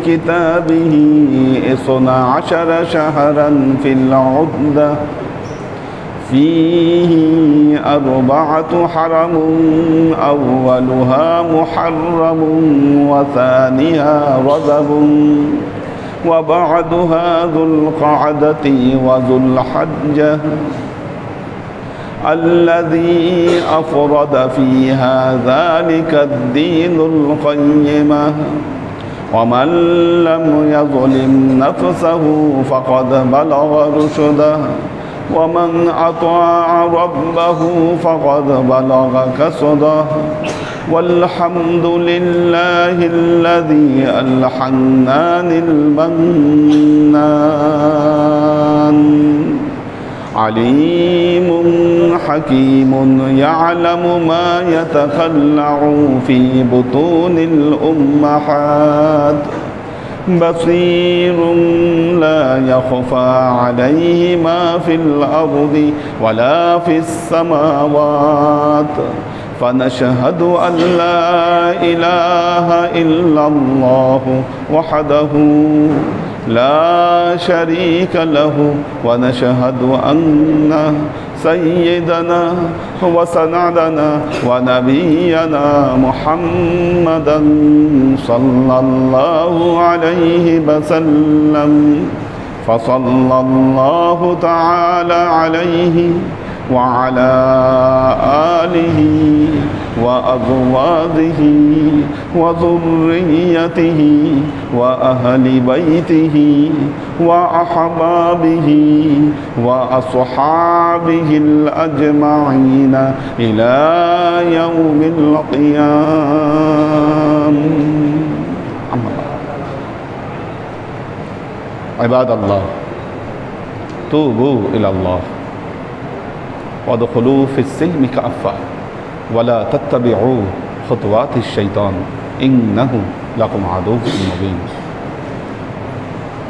كتابه 12 شهرا في العدة فيه 4 حرم أولها محرم وثانيها رجب وبعدها ذو القعدة وذو الحجة الذي أفرد فيها ذلك الدين القيمة ومن لم يظلم نفسه فقد بلغ رشده ومن أطاع ربه فقد بلغ كسده والحمد لله الذي ألحنان المنان عليم حكيم يعلم ما يتخلع في بطون الأمهات بصير لا يخفى عليه ما في الأرض ولا في السماوات فنشهد أن لا إله إلا الله وحده لا شريك له ونشهد أن سيدنا وسندنا ونبينا محمدا صلى الله عليه وسلم فصلى الله تعالى عليه وعلى آله وأزواجه وذريته وأهل بيته وأحبابه وأصحابه الأجمعين إلى يوم القيامة. عباد الله توبوا إلى الله وادخلوا في السلم كافة ولا تتبعوا خطوات الشيطان إنه لكم عدو مبين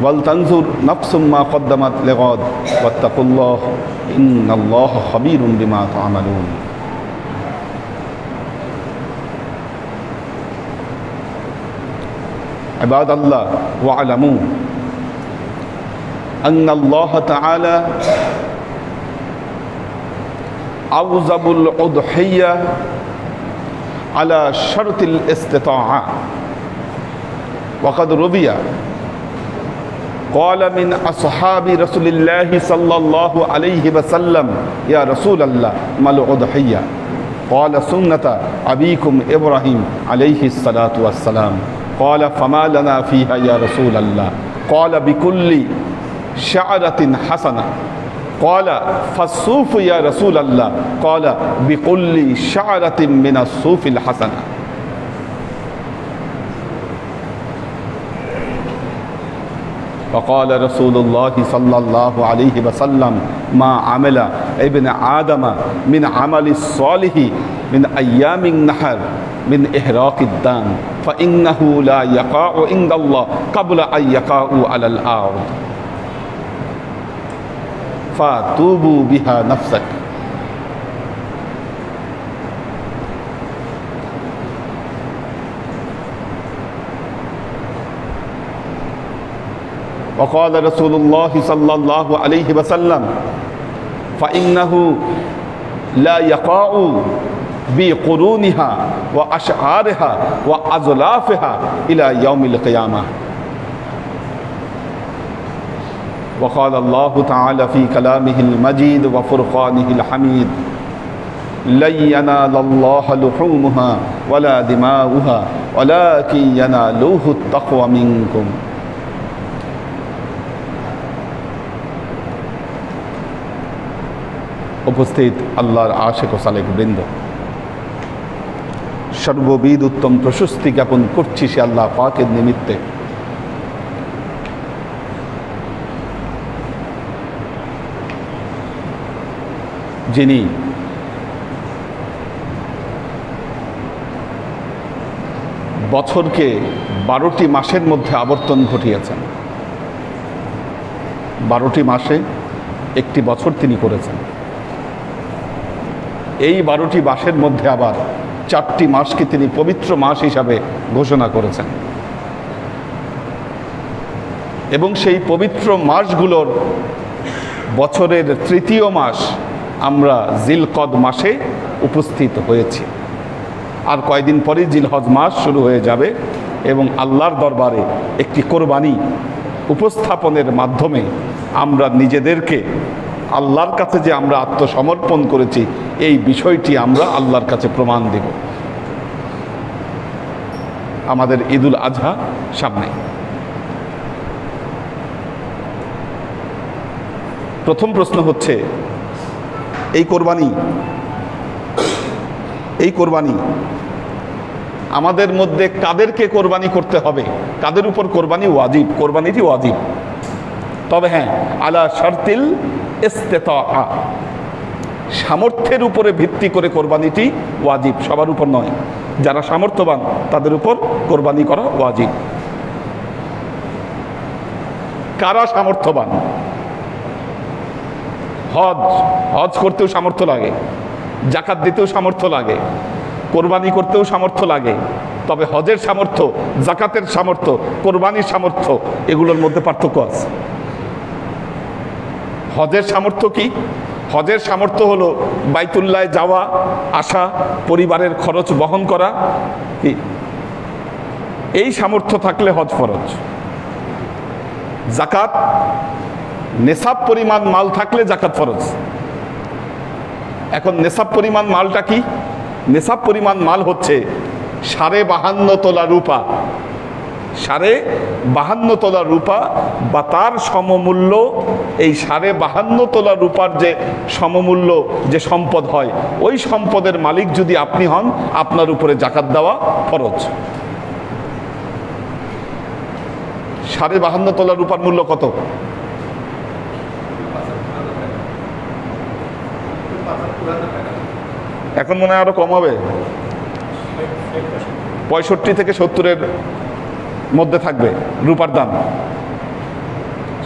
ولتنظر نفس ما قدمت لغد واتقوا الله إن الله خبير بما تعملون. عباد الله واعلموا أن الله تعالى أوجب الأضحية على شرط الاستطاعة وقد روي قال من أصحاب رسول الله صلى الله عليه وسلم يا رسول الله ما الأضحية قال سنة أبيكم إبراهيم عليه الصلاة والسلام قال فما لنا فيها يا رسول الله قال بكل شعرة حسنة قال فالصوف يا رسول الله قال بكل شعرة من الصوف الحسنة. وقال رسول الله صلى الله عليه وسلم ما عمل ابن آدم من عمل الصالح من أيام النحر من إحراق الدم فإنه لا يقع عند الله قبل أن يقع على الأرض فتوبوا بها نفسك. وقال رسول الله صلى الله عليه وسلم فإنه لا يقع بقرونها وأشعارها وأزلافها إلى يوم القيامة. وقال الله تعالى في كلامه المجيد وفرقانه الحميد لن ينال الله لحومها ولا دماؤها ولكن ينالوه التقوى منكم. উপস্থিত আল্লাহর আশিক ও সালেক বৃন্দ, সর্ববিদ উত্তম প্রশস্তি জ্ঞাপন করছি সে আল্লাহ পাকের নিমিত্তে যিনি বছরকে 12টি মাসের মধ্যে আবর্তন ঘটিয়েছেন। 12টি মাসে একটি বছর তিনি করেছেন। এই 12টি মাসের মধ্যে আবার 4টি মাসকে তিনি পবিত্র মাস হিসাবে ঘোষণা করেছেন। এবং সেই পবিত্র মাসগুলোর বছরের তৃতীয় মাস আমরা জিলকদ মাসে উপস্থিত হয়েছি। আর কয়দিন পরেই জিলহজ মাস শুরু হয়ে যাবে এবং আল্লাহর দরবারে একটি কোরবানি উপস্থাপনের মাধ্যমে আমরা নিজেদেরকে আল্লাহর কাছে যে আমরা আত্মসমর্পণ করেছি এই বিষয়টি আমরা আল্লাহর কাছে প্রমাণ দেব। আমাদের ঈদুল আজহা সামনে। প্রথম প্রশ্ন হচ্ছে, এই কোরবানি আমাদের মধ্যে কাদেরকে কোরবানি করতে হবে, কাদের উপর কোরবানি ওয়াজিব? কোরবানিটি ওয়াজিব, তবে হ্যাঁ, আলা শারতিল ইস্তিতাআ, সামর্থ্যের উপরে ভিত্তি করে কোরবানিটি ওয়াজিব, সবার উপর নয়। যারা সামর্থ্যবান তাদের উপর কোরবানি করা ওয়াজিব। কারা সামর্থ্যবান? হজ করতেও সামর্থ্য লাগে, জাকাত দিতেও সামর্থ্য লাগে, কোরবানি করতেও সামর্থ্য লাগে। তবে হজের সামর্থ্য, জাকাতের সামর্থ্য, কোরবানির সামর্থ্য, এগুলোর মধ্যে পার্থক্য আছে। হজের সামর্থ্য কি? হজের সামর্থ্য হলো বাইতুল্লাহ যাওয়া আসা, পরিবারের খরচ বহন করা, এই সামর্থ্য থাকলে হজ ফরজ। জাকাত, নেশাব পরিমাণ মাল থাকলে জাকাত ফরজ। এখন নেশাব পরিমাণ মালটা কি? নেশাব পরিমাণ মাল হচ্ছে 52.5 তোলা রূপা, 52.5 তোলা রূপা বা তার সমমূল্য। এই 52.5 তোলা রূপার যে সমমূল্য যে সম্পদ হয়, ওই সম্পদের মালিক যদি আপনি হন, আপনার উপরে জাকাত দেওয়া ফরজ। 52.5 তোলা রূপার মূল্য কত? এখন মনে হয় আরো কম হবে, 65 থেকে 70-এর মধ্যে থাকবে রূপার দাম।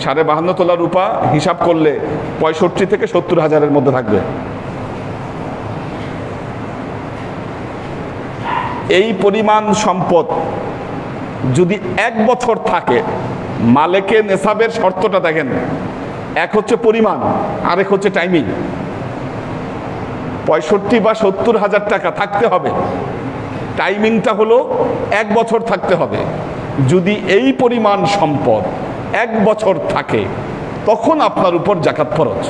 52.5 তোলা রূপা হিসাব করলে 65 থেকে 70 হাজারের মধ্যে থাকবে। এই পরিমাণ সম্পদ যদি 1 বছর থাকে, মালিকে নেশাবের শর্তটা দেখেন, এক হচ্ছে পরিমাণ, আরেক হচ্ছে টাইমিং। 65 বা 70 হাজার টাকা থাকতে হবে, টাইমিংটা হলো 1 বছর থাকতে হবে। যদি এই পরিমাণ সম্পদ 1 বছর থাকে, তখন আপনার উপর জাকাত ফরজ।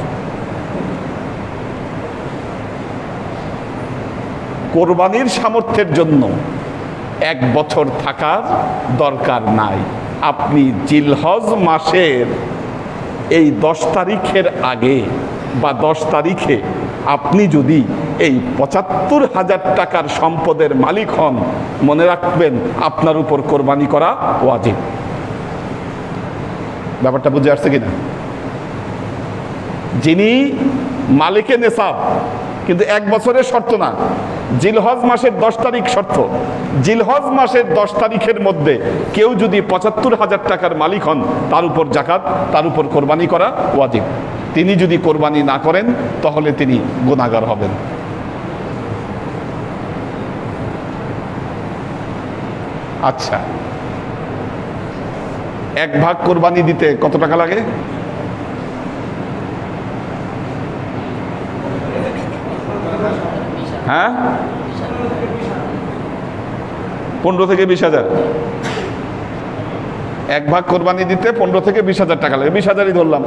কোরবানির সামর্থ্যের জন্য 1 বছর থাকার দরকার নাই। আপনি জিলহজ মাসের এই 10 তারিখের আগে বা 10 তারিখে আপনি যদি এই 75,000 টাকার সম্পদের মালিক হন, মনে রাখবেন আপনার উপর কোরবানি করা ওয়াজিব। ব্যাপারটা বুঝে আসছে কিনা? যিনি মালিকে নেশাব, কিন্তু 1 বছরের শর্ত না, জিলহজ মাসের 10 তারিখ শর্ত। জিলহজ মাসের 10 তারিখের মধ্যে কেউ যদি 75,000 টাকার মালিক হন, তার উপর জাকাত, তার উপর কোরবানি করা ওয়াজিব। তিনি যদি কোরবানি না করেন তাহলে তিনি গুনাহগার হবেন। আচ্ছা, 1 ভাগ কোরবানি দিতে কত টাকা লাগে? হ্যাঁ, 15 থেকে 20,000। 1 ভাগ কোরবানি দিতে 15 থেকে 20,000 টাকা লাগে। 20,000ই ধরলাম।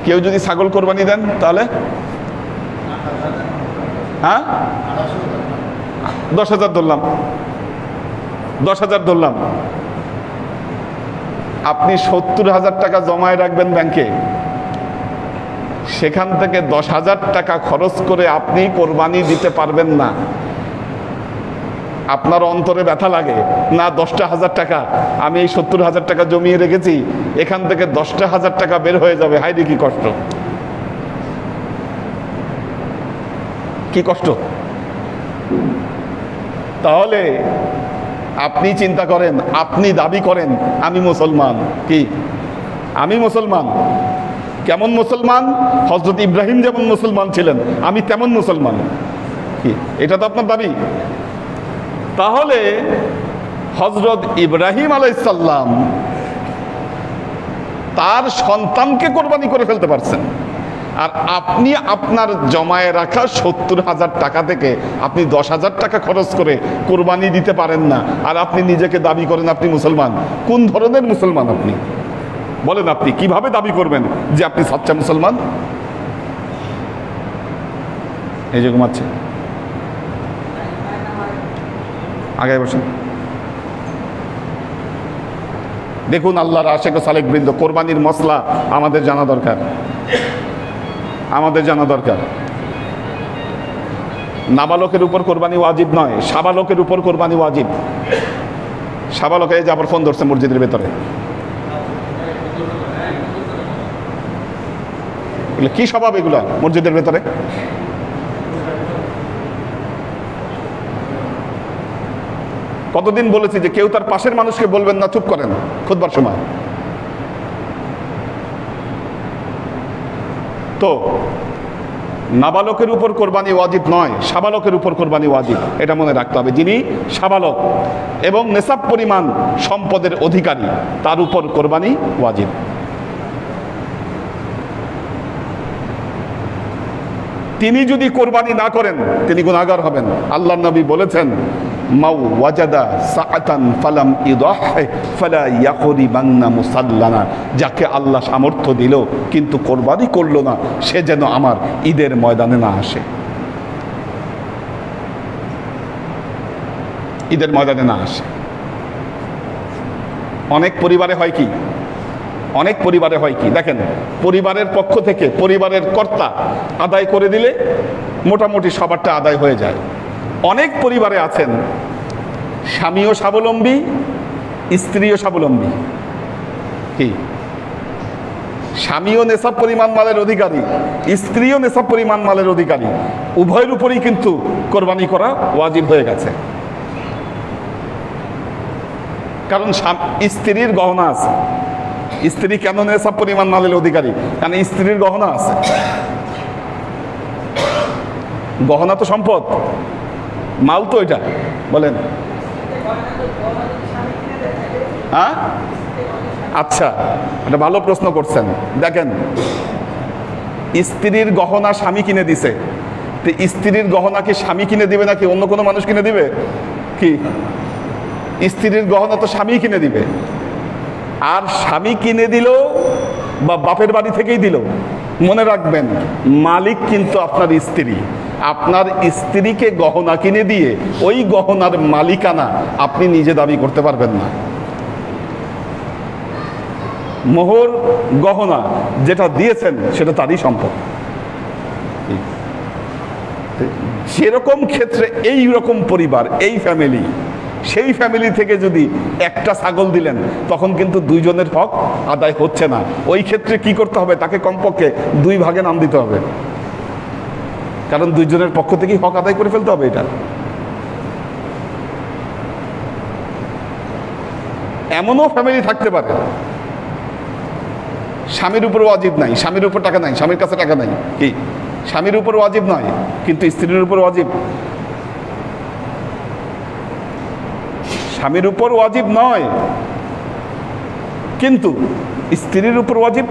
কেউ যদি ছাগল কোরবানি দেন তাহলে হ্যাঁ 10,000 ধরলাম, 10,000 ধরলাম। আপনি 70,000 টাকা জমায় রাখবেন ব্যাংকে, সেখান থেকে 10,000 টাকা খরচ করে আপনি কোরবানি দিতে পারবেন না। আপনার অন্তরে ব্যথা লাগে না, 10,000 টাকা আমি এই 70,000 টাকা জমিয়ে রেখেছি, এখান থেকে 10,000 টাকা বের হয়ে যাবে, হায় রে কি কষ্ট, কি কষ্ট। তাহলে আপনি চিন্তা করেন, আপনি দাবি করেন আমি মুসলমান, কি আমি মুসলমান? কেমন মুসলমান? হযরত ইব্রাহিম যেমন মুসলমান ছিলেন, আমি তেমন মুসলমান, কি এটা তো আপনার দাবি? তাহলে হযরত ইব্রাহিম আলাইহিস সালাম তার সন্তানকে কোরবানি করে ফেলতে পারছেন। আর আপনি আপনার জমায়ে রাখা 70,000 টাকা থেকে আপনি 10,000 টাকা খরচ করে কোরবানি দিতে পারেন না, আর আপনি নিজেকে দাবি করেন আপনি মুসলমান। কোন ধরনের মুসলমান আপনি বলেন? আপনি কিভাবে দাবি করবেন যে আপনি সচ্চা মুসলমান? এই যে ঘুমাচ্ছে, আগে বসেন। দেখুন আল্লাহর আশেক ও সালেক বৃন্দ, কোরবানির মশলা আমাদের জানা দরকার, আমাদের জানা দরকার। নাবালকের উপর কোরবানি ওয়াজিব নয়, সাবালকের উপর কোরবানি ওয়াজিব। সাবালকে যে আবার ফোন ধরছে মসজিদের ভেতরে, কি স্বভাব এগুলা মসজিদের ভেতরে? কতদিন বলেছি যে কেউ তার পাশের মানুষকে বলবেন না, চুপ করেন খুতবার সময়। তো নাবালকের উপর কোরবানি ওয়াজিব নয়, সাবালকের উপর কোরবানি ওয়াজিব, এটা মনে রাখতে হবে। যিনি সাবালক এবং নেশাব পরিমাণ সম্পদের অধিকারী তার উপর কোরবানি ওয়াজিব। তিনি যদি কোরবানি না করেন তিনি গুনাহগার হবেন। আল্লাহর নবী বলেছেন, মাউ ওয়াজাদা সাআতান ফালাম ইদাহি ফালা ইয়াকরিবান্না মুসাল্লানা, যাকে আল্লাহ সামর্থ্য দিল কিন্তু কোরবানি করলো না, সে যেন আমার ঈদের ময়দানে না আসে, ঈদের ময়দানে না আসে। অনেক পরিবারে হয় কি, অনেক পরিবারে হয় কি দেখেন, পরিবারের পক্ষ থেকে পরিবারের কর্তা আদায় করে দিলে মোটামুটি সবারটা আদায় হয়ে যায়। অনেক পরিবারে আছেন স্বামীও স্বাবলম্বী, স্ত্রীও স্বাবলম্বী। কি, স্বামীও নেশাব পরিমাণ মালের অধিকারী, স্ত্রীও নেশাব পরিমাণ মালের অধিকারী, উভয়ের উপরই কিন্তু কোরবানি করা ওয়াজিব হয়ে গেছে। কারণ স্ত্রীর গহনা আছে। স্ত্রী কেন নেশাব পরিমাণ মালের অধিকারী? কারণ স্ত্রীর গহনা আছে। গহনা তো সম্পদ, মাল তো এটা। বলেন হ্যাঁ, আচ্ছা, এটা ভালো প্রশ্ন করছেন। দেখেন, স্ত্রীর গহনা স্বামী কিনে দিছে, তো স্ত্রীর গহনা কি স্বামী কিনে দিবে নাকি অন্য কোনো মানুষ কিনে দিবে? কি, স্ত্রীর গহনা তো স্বামী কিনে দিবে। আর স্বামী কিনে দিল বা বাপের বাড়ি থেকেই দিল, মনে রাখবেন মালিক কিন্তু আপনার স্ত্রী। আপনার স্ত্রীকে গহনা কিনে দিয়ে ওই গহনার মালিকানা আপনি নিজে দাবি করতে পারবেন না। মোহর গহনা যেটা দিয়েছেন সেটা তারই সম্পদ। সেরকম ক্ষেত্রে এই রকম পরিবার, এই ফ্যামিলি, সেই ফ্যামিলি থেকে যদি একটা ছাগল দিলেন তখন কিন্তু দুইজনের হক আদায় হচ্ছে না। ওই ক্ষেত্রে কি করতে হবে? তাকে কমপক্ষে 2 ভাগে নাম দিতে হবে, কারণ দুইজনের পক্ষ থেকেই হক আদায় করে ফেলতে হবে। এটা এমনও ফ্যামিলি থাকতে পারে স্বামীর উপর ওয়াজিব নাই, স্বামীর উপর টাকা নাই, স্বামীর কাছে টাকা নাই, কি স্বামীর উপর ওয়াজিব নয় কিন্তু স্ত্রীর উপর ওয়াজিব। স্বামীর উপর ওয়াজিব নয় কিন্তু স্ত্রীর উপর ওয়াজিব।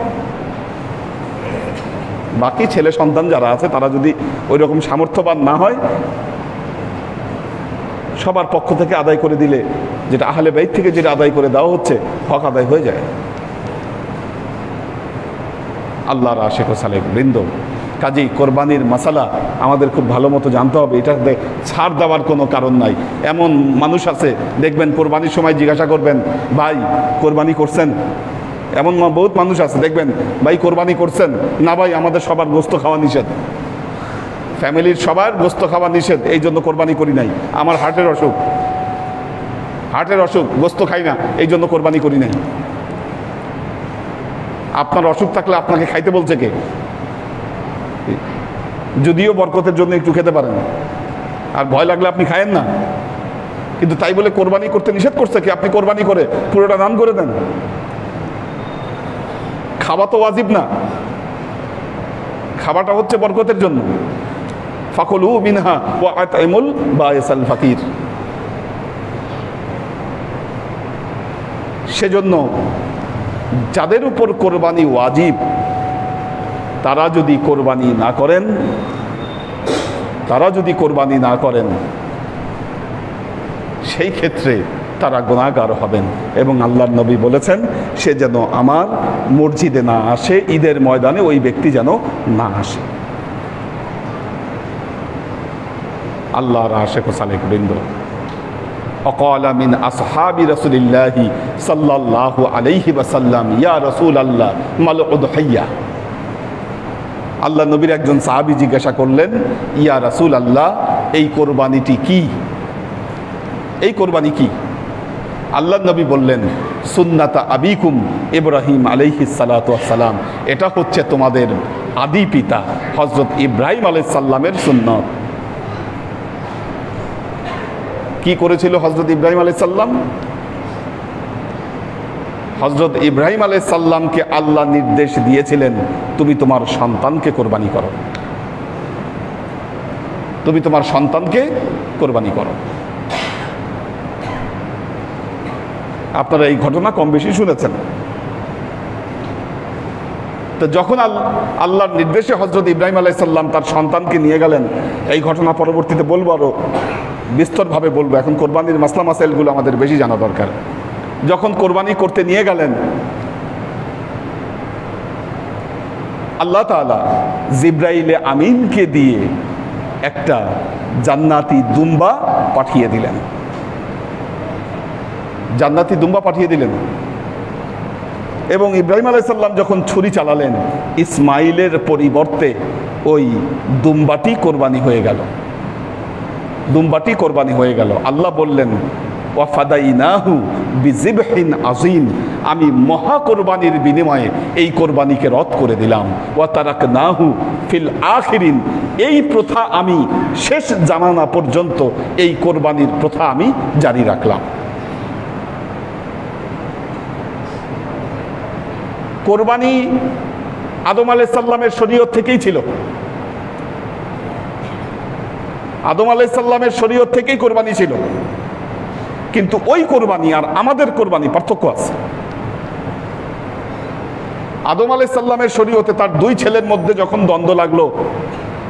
বাকি ছেলে সন্তান যারা আছে তারা যদি ওই রকম সামর্থ্যবান না হয়, সবার পক্ষ থেকে আদায় করে দিলে, যেটা আহলে বাইত থেকে যেটা আদায় করে দেওয়া হচ্ছে, হক আদায় হয়ে যায়। আল্লাহর আশিক ও সালেক বৃন্দ, কাজেই কোরবানির মাসালা আমাদের খুব ভালো মতো জানতে হবে। এটাতে ছাড় দেওয়ার কোনো কারণ নাই। এমন মানুষ আছে দেখবেন কোরবানির সময় জিজ্ঞাসা করবেন, ভাই কোরবানি করছেন? এমন বহুত মানুষ আছে দেখবেন, ভাই কোরবানি করছেন? না ভাই, আমাদের সবার গোস্ত খাওয়া নিষেধ, ফ্যামিলির সবার গোস্ত খাওয়া নিষেধ, এই জন্য কোরবানি করি নাই। আমার হার্টের অসুখ, হার্টের অসুখ, গোস্ত খাই না, এই জন্য কোরবানি করি নাই। আপনার অসুখ থাকলে আপনাকে খাইতে বলছে কে? যদিও বরকতের জন্য একটু খেতে পারেন, আর ভয় লাগলে আপনি খায়েন না, কিন্তু তাই বলে কোরবানি করতে নিষেধ করছে কি? আপনি কোরবানি করে পুরোটা দান করে দেন। খাওয়া তো ওয়াজিব না, খাওয়াটা হচ্ছে বরকতের জন্য। ফাকুলু মিনহা ওয়া আতইমুল বাইসাল ফাকির। সেজন্য যাদের উপর কোরবানি ওয়াজিব তারা যদি কোরবানি না করেন সেই ক্ষেত্রে তারা গুনাহগার হবেন। এবং আল্লাহর নবী বলেছেন, সে যেন আমার মসজিদে না আসে, ঈদের ময়দানে ওই ব্যক্তি যেন না আসে। আল্লাহর আশিক ও সালেক বৃন্দ, অকালা মিন আসহাবি রাসূলিল্লাহি সাল্লাল্লাহু আলাইহি ওয়াসাল্লাম, ইয়া রাসূলাল্লাহ মাল উদহিয়া। আল্লাহ নবীর একজন সাহাবী জিজ্ঞাসা করলেন, ইয়া রাসূলাল্লাহ, এই কোরবানিটি কি? এই কোরবানি কি? আল্লাহ নবী বললেন, সুন্নাতা আবিকুম ইব্রাহিম আলাইহিস সালাতু ওয়াস সালাম। এটা হচ্ছে তোমাদের আদি পিতা হযরত ইব্রাহিম আলাইহিস সালামের সুন্নাত। কি করেছিল হযরত ইব্রাহিম আলাইহিস সালাম? হযরত ইব্রাহিম আলাইহিস সালামকে আল্লাহ নির্দেশ দিয়েছিলেন, তুমি তোমার সন্তানকে কোরবানি করো, তুমি তোমার সন্তানকে কোরবানি করো। আপনারা এই ঘটনা কম বেশি শুনেছেন। তো যখন আল্লাহর নির্দেশে হযরত ইব্রাহিম আলাইহিস সালাম তার সন্তানকে নিয়ে গেলেন, এই ঘটনা পরবর্তীতে বলবো, আরো বিস্তরভাবে বলবো। এখন কোরবানির মাসলা মাসাইলগুলো আমাদের বেশি জানা দরকার। যখন কোরবানি করতে নিয়ে গেলেন, আল্লাহ তাআলা জিবরাইলে আমিনকে দিয়ে একটা জান্নাতি দুম্বা পাঠিয়ে দিলেন। জান্নাতি দুম্বা পাঠিয়ে দিলেন। এবং ইব্রাহিম আলাইহিস সালাম যখন ছুরি চালালেন, ইসমাইলের পরিবর্তে ওই দুম্বাটি কোরবানি হয়ে গেল। দুম্বাটি কোরবানি হয়ে গেল। আল্লাহ বললেন, ওয়া ফাদাইনাহু বিযিবহিন আযীম, আমি মহা কোরবানির বিনিময়ে এই কোরবানিকে রদ করে দিলাম। ওয়া তারাকনাহু ফিল আখিরিন, এই প্রথা আমি শেষ জামানা পর্যন্ত এই কোরবানির প্রথা আমি জারি রাখলাম। কোরবানি আদম আলাইহিস সালামের শরীয়ত থেকেই ছিল। আদম আলাইহিস সালামের শরীয়ত থেকেই কোরবানি ছিল। কিন্তু ওই কোরবানি আর আমাদের কোরবানি পার্থক্য আছে। আদম আলাইহিস সালামের শরীয়তে তার দুই ছেলের মধ্যে যখন দ্বন্দ্ব লাগলো,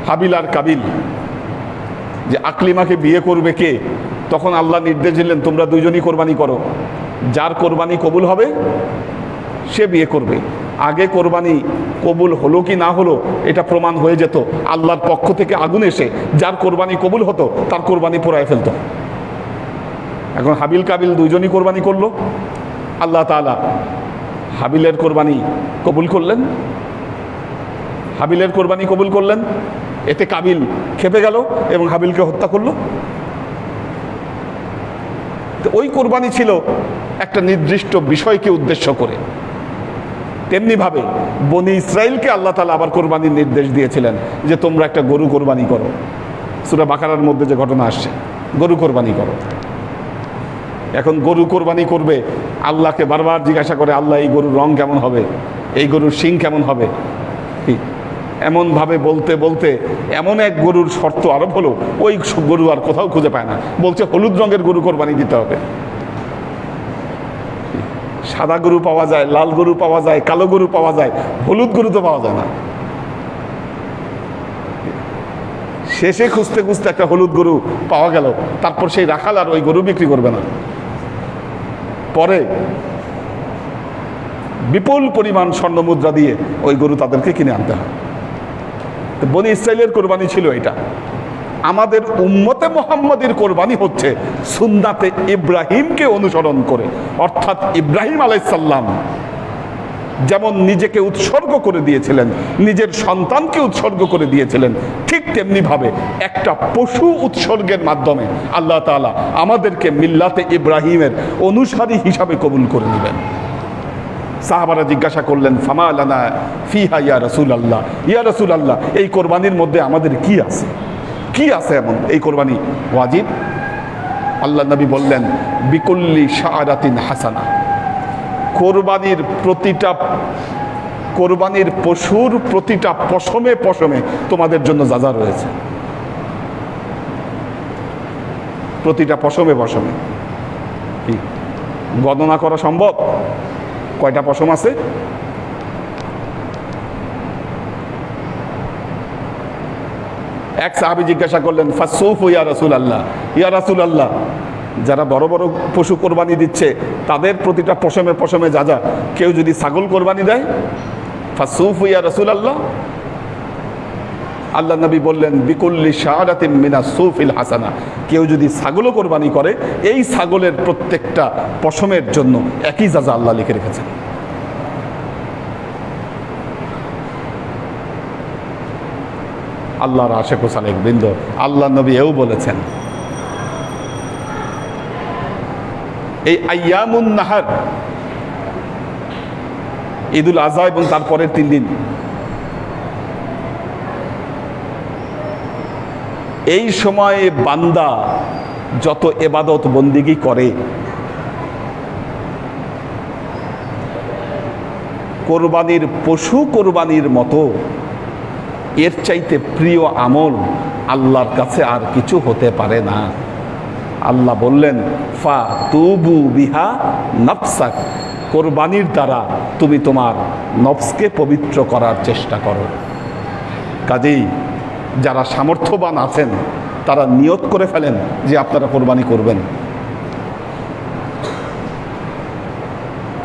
হাবিল আর কাবিল, যে আকলিমাকে বিয়ে করবে কে, তখন আল্লাহ নির্দেশ দিলেন, তোমরা দুইজনই কোরবানি করো, যার কোরবানি কবুল হবে সে বিয়ে করবে। আগে কোরবানি কবুল হলো কি না হলো এটা প্রমাণ হয়ে যেত আল্লাহর পক্ষ থেকে আগুন এসে যার কোরবানি কবুল হতো তার কোরবানি পোড়ায় ফেলতো। এখন হাবিল কাবিল দুইজনই কোরবানি করলো, আল্লাহ তাআলা হাবিলের কোরবানি কবুল করলেন, হাবিলের কোরবানি কবুল করলেন। এতে কাবিল খেপে গেল এবং হাবিলকে হত্যা করলো। তো ওই কোরবানি ছিল একটা নির্দিষ্ট বিষয়কে উদ্দেশ্য করে। তেমনিভাবে বনি ইসরাইলকে আল্লাহ তাআলা আবার কোরবানির নির্দেশ দিয়েছিলেন যে তোমরা একটা গরু কোরবানি করো। সূরা বাকারার মধ্যে যে ঘটনা আসছে, গরু কোরবানি করো। এখন গরু কোরবানি করবে, আল্লাহকে বারবার জিজ্ঞাসা করে, আল্লাহ এই গরুর রং কেমন হবে, এই গরুর শিং কেমন হবে, এমনভাবে বলতে বলতে এমন এক গরুর শর্ত আরোপ হলো, ওই গরু আর কোথাও খুঁজে পায় না। বলছে হলুদ রঙের গরু কোরবানি দিতে হবে। সাদা গরু পাওয়া যায়, লাল গরু পাওয়া যায়, কালো গরু পাওয়া যায়, হলুদ গরু তো পাওয়া যায় না। শেষে খুঁজতে খুঁজতে একটা হলুদ গরু পাওয়া গেল। তারপর সেই রাখাল আর ওই গরু বিক্রি করবে না। পরে বিপুল পরিমাণ স্বর্ণ মুদ্রা দিয়ে ওই গরু তাদেরকে কিনে আনতে হয়। বনি ইসরাইলের কোরবানি ছিল এটা। আমাদের উম্মতে মুহাম্মাদের কোরবানি হচ্ছে সুন্নাতে ইব্রাহিমকে অনুসরণ করে। অর্থাৎ ইব্রাহিম আলাইহিস সালাম যেমন নিজেকে উৎসর্গ করে দিয়েছিলেন, নিজের সন্তানকে উৎসর্গ করে দিয়েছিলেন, ঠিক তেমনি ভাবে একটা পশু উৎসর্গের মাধ্যমে আল্লাহ তাআলা আমাদেরকে মিল্লাতে ইব্রাহিমের অনুসারী হিসাবে কবুল করে নেবেন। সাহাবারা জিজ্ঞাসা করলেন, ফামা লানা ফিহা ইয়া রাসূলুল্লাহ, ইয়া রাসূলুল্লাহ, এই কোরবানির মধ্যে আমাদের কি আছে, কি আছে এমন এই কোরবানি ওয়াজিব? আল্লাহ নবী বললেন, বিকুল্লি শাআরাতিন হাসানা, কোরবানির পশুর প্রতিটা পশমে পশমে তোমাদের জন্য যা রয়েছে, প্রতিটা পশমে পশমে। কি গণনা করা সম্ভব? কয়টা পশম আছে? এক সাহাবী জিজ্ঞাসা করলেন, ফাসসুফু ইয়া রাসূলুল্লাহ, ইয়া রাসূলুল্লাহ, যারা বড় বড় পশু কোরবানি দিচ্ছে তাদের প্রতিটা পশমে পশমে যা যা, কেউ যদি ছাগল কোরবানি দেয়, ফাসসুফু ইয়া রাসূলুল্লাহ, আল্লাহ নবী বললেন, বিকুল্লি শাআরাতিন মিনাস সুফিল হাসানা, কেউ যদি ছাগলও কোরবানি করে এই ছাগলের প্রত্যেকটা পশমের জন্য একই যাজা আল্লাহ লিখে রেখেছেন। আল্লাহর আশিক ও সালেক বৃন্দ, আল্লাহ নবী এও বলেছেন, এই আইয়ামুন নাহার, ঈদুল আযহা এবং তারপরের 3 দিন, এই সময়ে বান্দা যত ইবাদত বন্দিগি করে, কোরবানির পশু কোরবানির মতো এর চাইতে প্রিয় আমল আল্লাহর কাছে আর কিছু হতে পারে না। আল্লাহ বললেন, ফা তুবু বিহা নফসাক, কোরবানির দ্বারা তুমি তোমার নফসকে পবিত্র করার চেষ্টা করো। কাজেই যারা সামর্থ্যবান আছেন তারা নিয়ত করে ফেলেন যে আপনারা কোরবানি করবেন,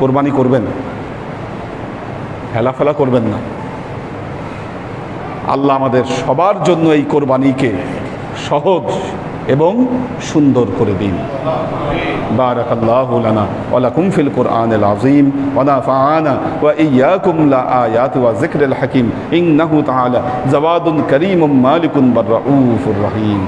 কোরবানি করবেন, হেলাফেলা করবেন না। আল্লাহ আমাদের সবার জন্য এই কোরবানিকে সহজ এবং সুন্দর করে দিন। বারাকাল্লাহু লানা ওয়া লাকুম ফিল কুরআনিল আযীম ওয়া নাফা'ানা ওয়া ইয়্যাকুম লা আয়াতি ওয়া যিকরিল হাকীম ইন্নাহু তাআলা জাওয়াদুন কারীমুম মালিকুন বাররাউফুর রহিম।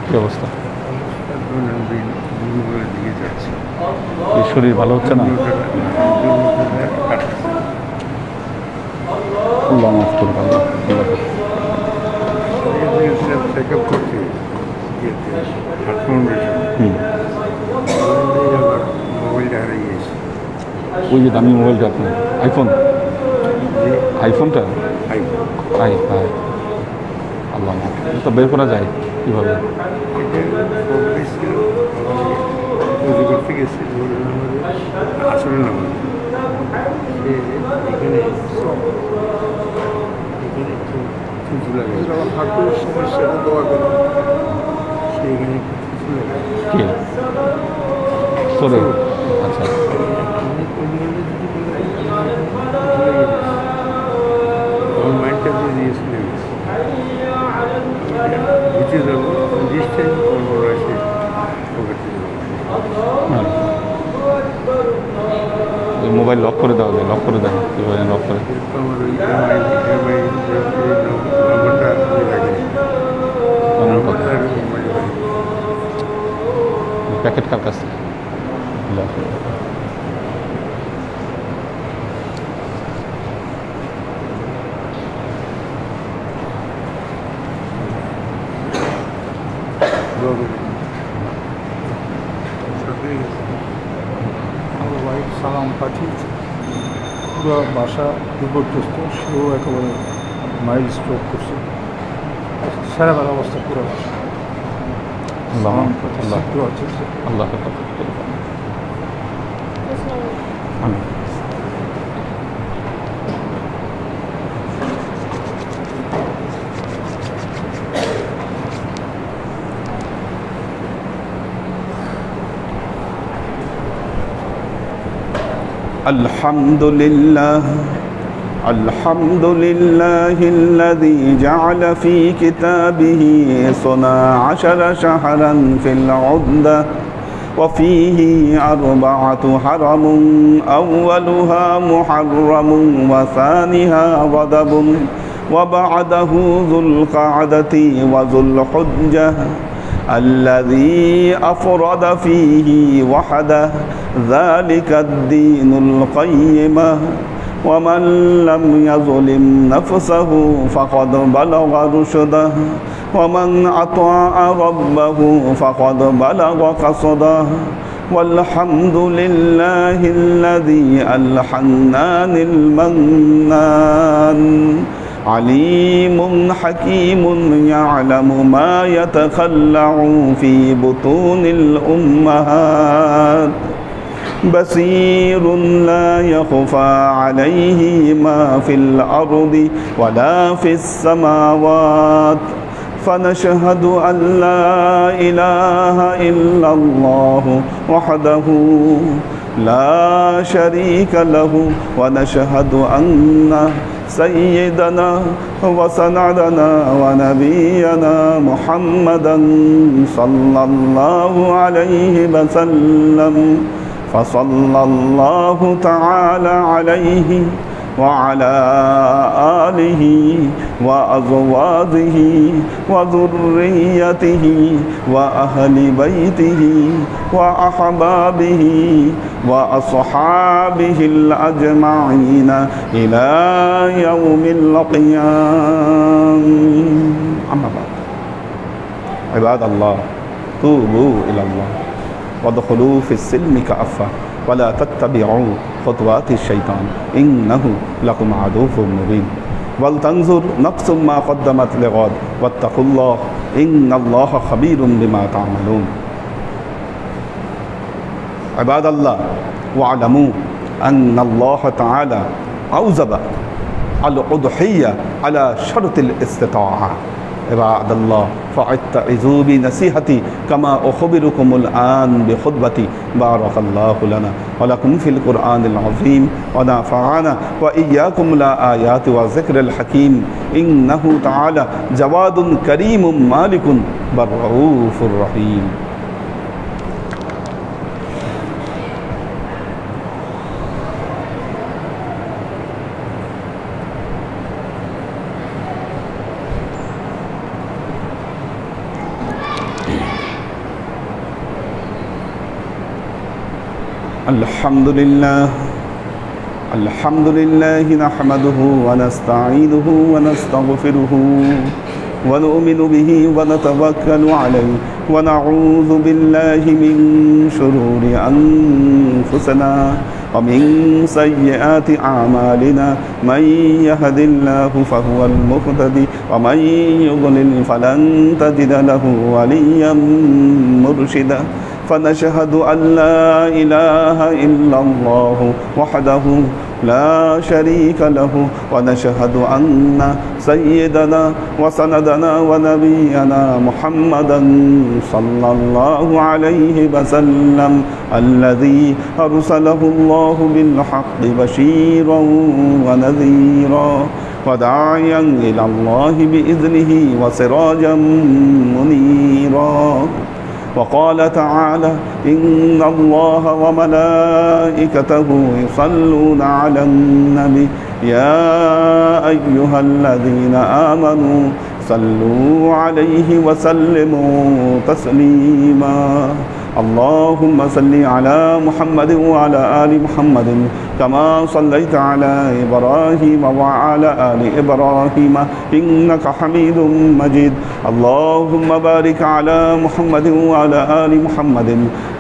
কি অবস্থা? শরীর ভালো হচ্ছে না? আল্লাহ মাফ করুন। চেকআপ করছি মোবাইলটা হারিয়ে গেছে। ওই যে দামি মোবাইলটা আপনার আইফোন, আইফোনটা আল্লাহ তো বের করা যায় কীভাবে? আসলে না হাঁটুর সমস্যাটা দেওয়া গেল সেইখানে করে। আচ্ছা, মাইন্ডটা দিয়ে দিয়েছিলেন বুঝে যাবো ডিস্টেন্স করবো আসে মোবাইল লক করে দেওয়া যায়, লক করে দেন কীভাবে লক করে? আমার ওই প্যাকেট কার কাছে? আমার ওয়াইফ সালাম পাঠিয়েছে, পুরো বাসা বিপর্যস্ত, সেও একেবারে মাইল্ড স্ট্রোক করছে, সারাবার অবস্থা পুরো বাসা। সালাম পাঠিয়েছে, আল্লাহ الحمد لله الذي جعل في كتابه 12 شهرا في العدة وفيه 4 حرم أولها محرم وثانيها رجب وبعده ذو القعدة وذو الحجة الذي أفرد فيه وحده ذلك الدين القيمة ومن لم يظلم نفسه فقد بلغ رشده ومن أطاع ربه فقد بلغ قصده والحمد لله الذي ألحنان المنان عليم حكيم يعلم ما يتخلع في بطون الأمهات بصير لا يخفى عليه ما في الأرض ولا في السماوات فنشهد أن لا إله إلا الله وحده لا شريك له ونشهد أن سيدنا وسندنا ونبينا محمدا صلى الله عليه وسلم فصلى الله تعالى عليه وعلى آله وأزواجه وذريته وأهل بيته وأحبابه وأصحابه الأجمعين إلى يوم القيامة. أما بعد عباد الله توبوا إلى الله وادخلوا في السلم كافة ولا تتبعوا خطوات الشيطان إنه لكم عدو مبين ولتنظر نفس ما قدمت لغد واتقوا الله إن الله خبير بما تعملون. عباد الله واعلموا أن الله تعالى أوجب الأضحية على شرط الاستطاعة. عباد الله فاتعظوا بنصيحتي كما أخبركم الآن بخطبتي. بارك الله لنا ولكم في القرآن العظيم ونفعنا وإياكم الآيات والذكر الحكيم إنه تعالى جواد كريم مالك بر رؤوف رحيم. الحمد لله نحمده ونستعينه ونستغفره ونؤمن به ونتوكل عليه ونعوذ بالله من شرور أنفسنا ومن سيئات أعمالنا من يهد الله فهو المهتدي ومن يضلل فلن تجد له وليا مرشدا فنشهد أن لا إله إلا الله وحده لا شريك له ونشهد أن سيدنا وسندنا ونبينا محمدا صلى الله عليه وسلم الذي أرسله الله بالحق بشيرا ونذيرا وداعيا إلى الله بإذنه وسراجا منيرا. وقال تعالى إن الله وملائكته يصلون على النبي يا أيها الذين آمنوا صلوا عليه وسلموا تسليما. اللهم صل على محمد وعلى آل محمد كما صليت على إبراهيم وعلى آل إبراهيم إنك حميد مجيد. اللهم بارك على محمد وعلى آل محمد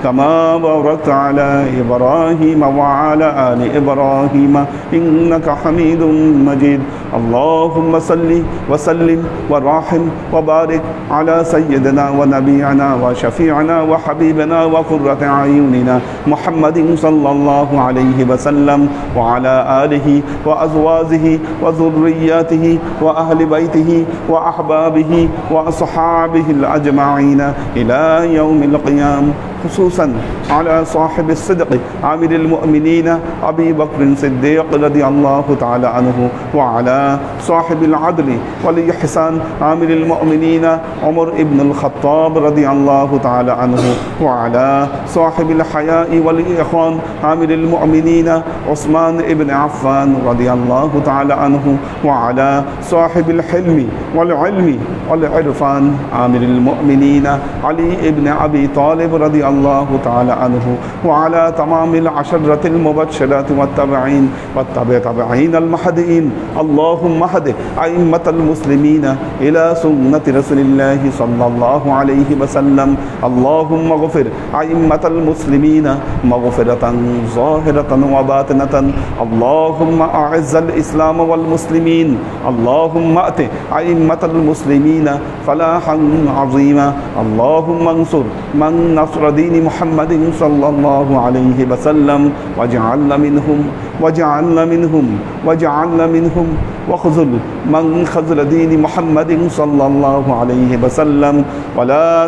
كما باركت على إبراهيم وعلى آل إبراهيم إنك حميد مجيد. اللهم صل وسلم ورحم وبارك على سيدنا ونبينا وشفيعنا وحبيبنا وقرة أعيننا محمد صلى الله عليه وسلم وعلى آله وأزواجه وذرياته وأهل بيته وأحبابه وأصحابه الأجمعين إلى يوم القيامة، خصوصا على صاحب الصدق عامل المؤمنين أبي بكر الصديق رضي الله تعالى عنه، وعلى صاحب العدل والإحسان عامل المؤمنين عمر بن الخطاب رضي الله تعالى عنه، وعلى صاحب الحياء والإخوان عامل المؤمنين عثمان بن عفان رضي الله تعالى عنه وعلى صاحب الحلم والعلم والعرفان عامر المؤمنين علي بن أبي طالب رضي الله تعالى عنه وعلى تمام العشرة المبشرات والتابعين والتابعين المهديين اللهم اهد أئمة المسلمين إلى سنة رسول الله صلى الله عليه وسلم اللهم اغفر أئمة المسلمين مغفرة ظاهرة وباطنة اللهم أعز الإسلام والمسلمين اللهم أت أئمة المسلمين فلاحا عظيما اللهم انصر من نصر دين محمد صلى الله عليه وسلم واجعلنا منهم وخذل من خذل دين محمد صلى الله عليه وسلم ولا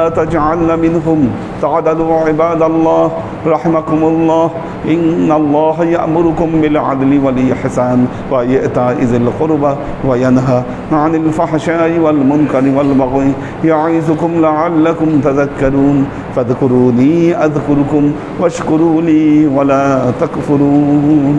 تجعلنا منهم تعدلوا عباد الله رحمكم الله إن الله يأمركم بالعدل والإحسان وإيتاء ذي القربى وينهى عن الفحشاء والمنكر والبغي يعظكم لعلكم تذكرون فاذكروني أذكركم واشكروا لي ولا تكفرون